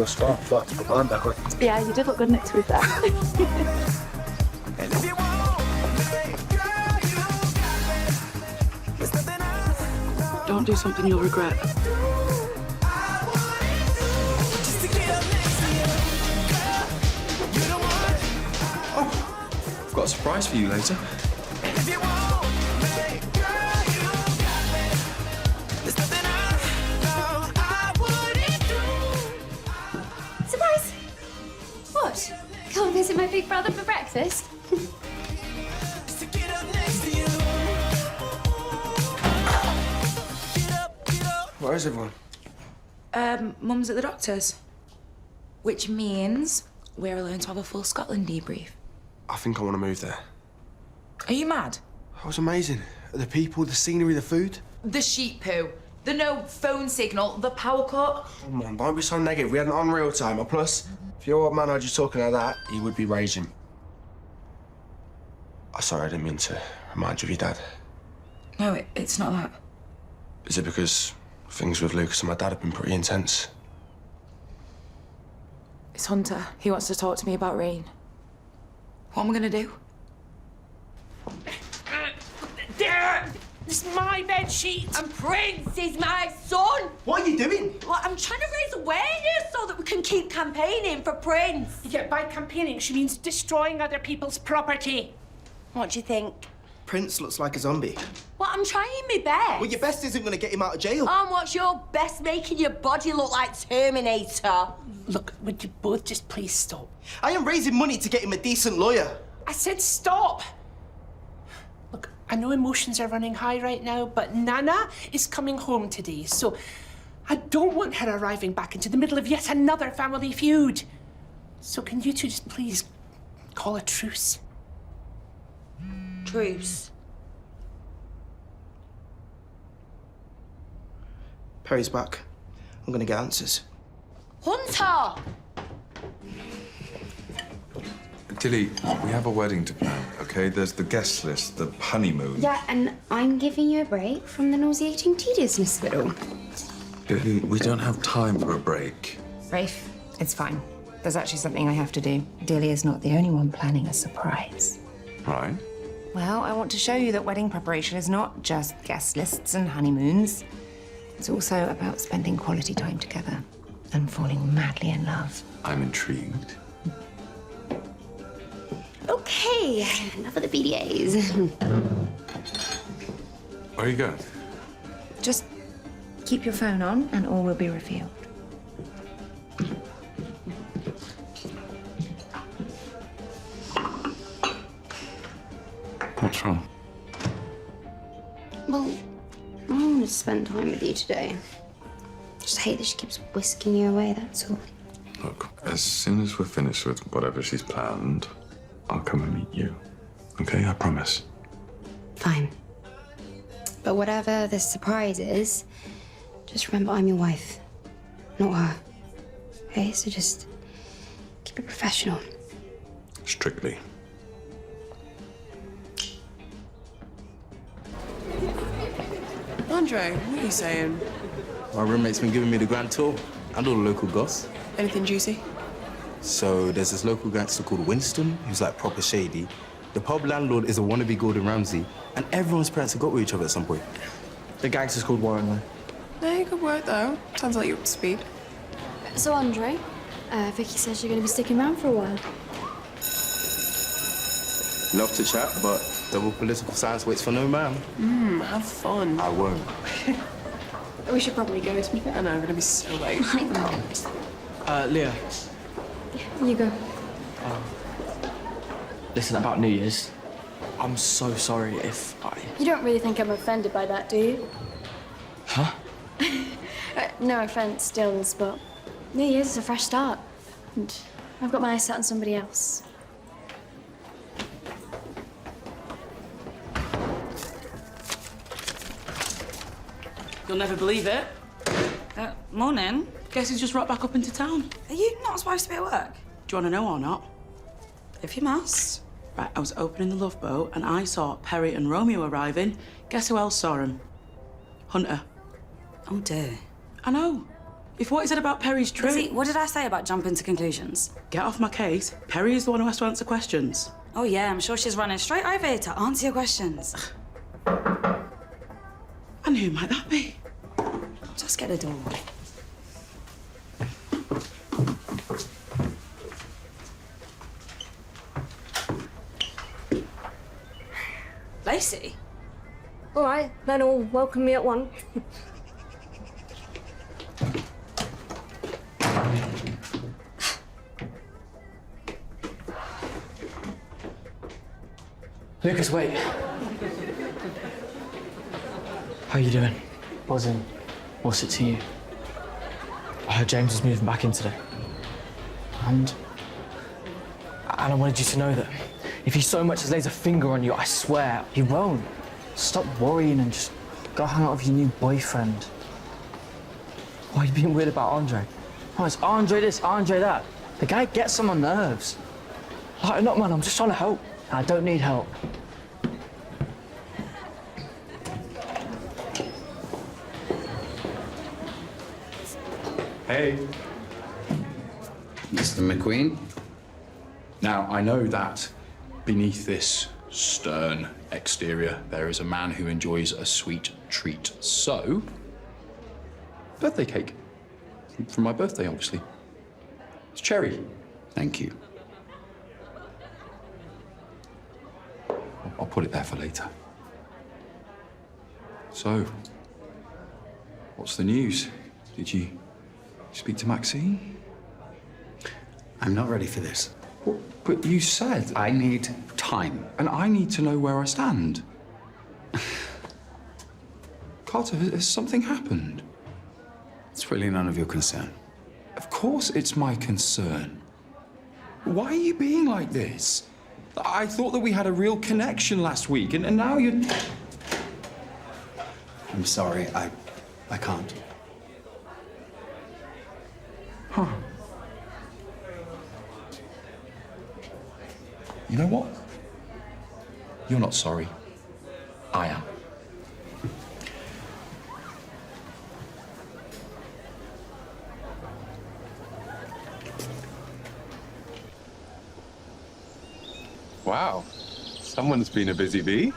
your scarf. But to put mine back on. Yeah, you did look good next to with that. Don't do something you'll regret. I've got a surprise for you later. Surprise! What? Come visit my big brother for breakfast? Where is everyone? Mum's at the doctor's. Which means we're alone to have a full Scotland debrief. I think I want to move there. Are you mad? That was amazing. The people, the scenery, the food. The sheep poo, the no phone signal, the power cut. Come on, don't be so negative. We had an unreal time. And plus, if your old man heard you talking like that, he would be raging. I'm sorry, I didn't mean to remind you of your dad. No, it's not that. Is it because things with Lucas and my dad have been pretty intense? It's Hunter. He wants to talk to me about Rain. What am I gonna do? There! This is my bed sheet. And Prince is my son. What are you doing? Well, I'm trying to raise awareness so that we can keep campaigning for Prince. Yeah, by campaigning, she means destroying other people's property. What do you think? Prince looks like a zombie. Well, I'm trying my best. Well, your best isn't going to get him out of jail. And what's your best making your body look like Terminator? Look, would you both just please stop? I am raising money to get him a decent lawyer. I said stop. Look, I know emotions are running high right now, but Nana is coming home today, so I don't want her arriving back into the middle of yet another family feud. So can you two just please call a truce? Truce. Perry's back. I'm going to get answers. Hunter! Tilly, we have a wedding to plan, okay? There's the guest list, the honeymoon. Yeah, and I'm giving you a break from the nauseating tediousness of it all. Tilly, we don't have time for a break. Rafe, it's fine. There's actually something I have to do. Delia's not the only one planning a surprise. Right? Well, I want to show you that wedding preparation is not just guest lists and honeymoons. It's also about spending quality time together and falling madly in love. I'm intrigued. Okay, enough of the PDAs. Where are you going? Just keep your phone on and all will be revealed. What's wrong? Well, I want to spend time with you today. Just hate that she keeps whisking you away, that's all. Look, as soon as we're finished with whatever she's planned, I'll come and meet you. Okay, I promise. Fine. But whatever the surprise is, just remember I'm your wife, not her. Okay, so just keep it professional. Strictly. Andre, what are you saying? My roommate's been giving me the grand tour and all the local goss. Anything juicy? So there's this local gangster called Winston, who's like proper shady. The pub landlord is a wannabe Gordon Ramsay, and everyone's parents have got with each other at some point. The gangster's called Warren, though. No, good work, though. Sounds like you're up to speed. So, Andre, Vicky says you're going to be sticking around for a while. Love to chat, but double political science waits for no man. Have fun. I won't. We should probably go, to be fair. I know, we're going to be so late. I know. Leah, You go. listen, about New Year's, I'm so sorry if I... You don't really think I'm offended by that, do you? Huh? No offense, Dills, but New Year's is a fresh start. And I've got my eyes set on somebody else. You'll never believe it. Morning. Guess who's just rocked back up into town? Are you not supposed to be at work? Do you want to know or not? If you must. Right, I was opening the Love Boat and I saw Perry and Romeo arriving. Guess who else saw him? Hunter. Oh, dear. I know. If what he said about Perry's true... Lizzie, what did I say about jumping to conclusions? Get off my case. Perry is the one who has to answer questions. Oh, yeah, I'm sure she's running straight over here to answer your questions. And who might that be? Just get the door. Lacey? All right, then all welcome me at one. Lucas, wait. How you doing? Buzzing. What's it to you? I heard James was moving back in today. And I wanted you to know that if he so much as lays a finger on you, I swear he won't. Stop worrying and just go hang out with your new boyfriend. Why are you being weird about Andre? Oh, it's Andre this, Andre that. The guy gets on my nerves. Lighten up, man, I'm just trying to help. I don't need help. Hey. Mr. McQueen. Now, I know that beneath this stern exterior, there is a man who enjoys a sweet treat. So, birthday cake. For my birthday, obviously. It's cherry. Thank you. I'll put it there for later. So, what's the news? Did you speak to Maxine? I'm not ready for this. Well, but you said... I need time. And I need to know where I stand. Carter, has something happened? It's really none of your concern. Of course it's my concern. Why are you being like this? I thought that we had a real connection last week, and now you're... I'm sorry, I can't. Huh. You know what? You're not sorry. I am. Wow. Someone's been a busy bee.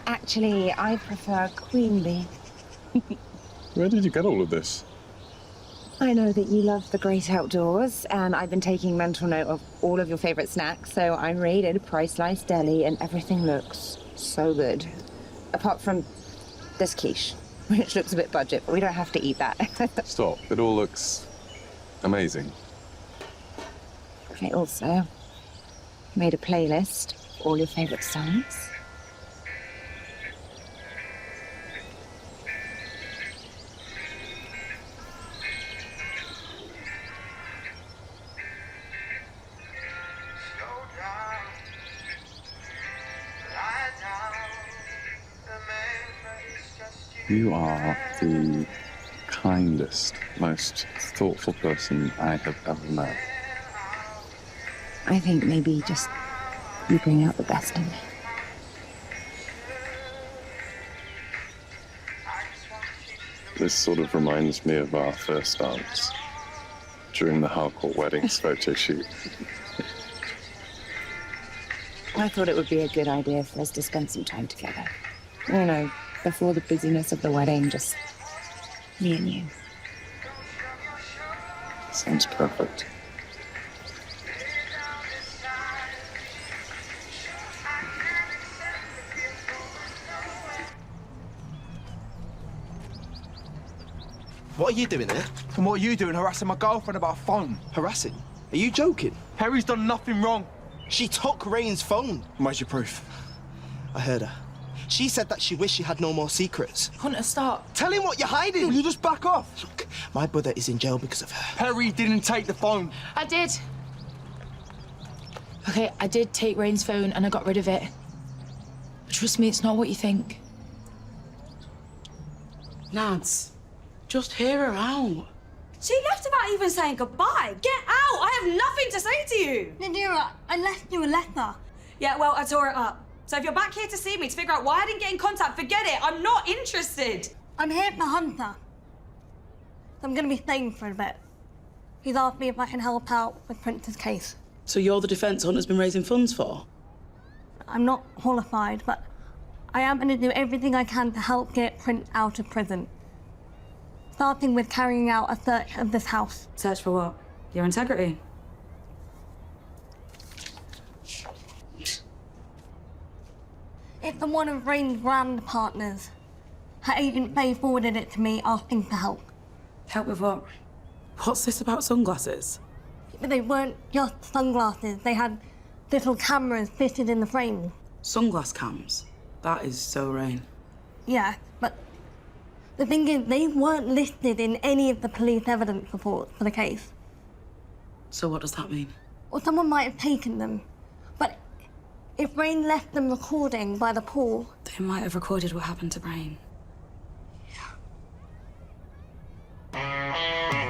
Actually, I prefer queen bee. Where did you get all of this? I know that you love the great outdoors, and I've been taking mental note of all of your favorite snacks, so I raided Price Slice Deli, and everything looks so good. Apart from this quiche, which looks a bit budget, but we don't have to eat that. Stop. It all looks amazing. I also made a playlist of all your favorite songs. You are the kindest, most thoughtful person I have ever met. I think maybe just you bring out the best in me. This sort of reminds me of our first dance during the Harcourt weddings photo shoot. I thought it would be a good idea for us to spend some time together. You know, before the busyness of the wedding, just me and you. Sounds perfect. What are you doing here? And what are you doing harassing my girlfriend about a phone? Harassing? Are you joking? Perry's done nothing wrong. She took Rain's phone. Where's your proof? I heard her. She said that she wished she had no more secrets. Hunter, stop. Tell him what you're hiding. Will you just back off? Look, my brother is in jail because of her. Perry didn't take the phone. I did. Okay, I did take Rain's phone and I got rid of it. Trust me, it's not what you think. Nads, just hear her out. She left without even saying goodbye. Get out! I have nothing to say to you. Nadira, I left you a letter. Yeah, well, I tore it up. So if you're back here to see me to figure out why I didn't get in contact, forget it. I'm not interested. I'm here for Hunter. I'm going to be staying for a bit. He's asked me if I can help out with Prince's case. So you're the defence Hunter's been raising funds for? I'm not qualified, but I am going to do everything I can to help get Prince out of prison. Starting with carrying out a search of this house. Search for what? Your integrity? It's from one of Rain's brand partners. Her agent Faye forwarded it to me asking for help. Help with what? What's this about sunglasses? But they weren't just sunglasses. They had little cameras fitted in the frame. Sunglass cams? That is so Rain. Yeah, but the thing is, they weren't listed in any of the police evidence reports for the case. So what does that mean? Or someone might have taken them. But if Rain left them recording by the pool... They might have recorded what happened to Brain.